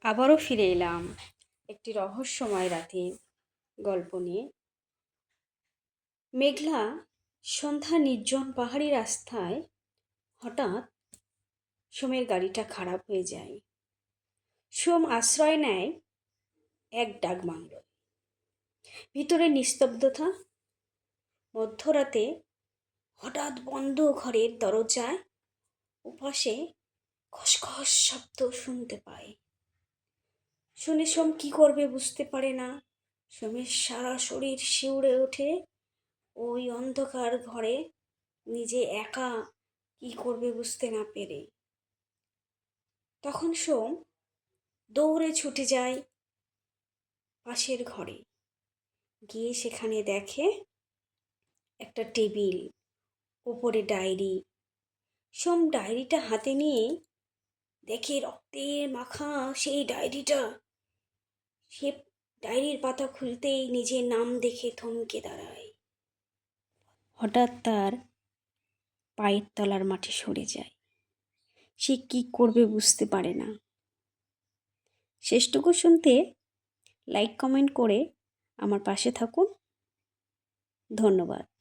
আবারও ফিরে এলাম একটি রহস্যময় রাতে গল্প নিয়ে। মেঘলা সন্ধ্যা নির্জন পাহাড়ি রাস্তায় হঠাৎ সোমের গাড়িটা খারাপ হয়ে যায়। সোম আশ্রয় নেয় এক ডাক বাংলোয়। ভিতরে নিস্তব্ধতা। মধ্যরাতে হঠাৎ বন্ধ ঘরের দরজায় ওপাশে খসখস শব্দ শুনতে পায়। শুনে সোম কি করবে বুঝতে পারে না। সোমের সারা শরীর শিউরে ওঠে। ওই অন্ধকার ঘরে নিজে একা কি করবে বুঝতে না পেরে। তখন সোম দৌড়ে ছুটে যায় পাশের ঘরে। গিয়ে সেখানে দেখে একটা টেবিল, ওপরে ডায়েরি। সোম ডায়েরিটা হাতে নিয়ে দেখে রক্তের মাখা সেই ডায়েরিটা। সে ডায়েরির পাতা খুলতেই নিজের নাম দেখে থমকে দাঁড়ায়। হঠাৎ তার পায়ের তলার মাটি সরে যায়। সে কি করবে বুঝতে পারে না। শেষটুকু শুনতে লাইক কমেন্ট করে আমার পাশে থাকুন। ধন্যবাদ।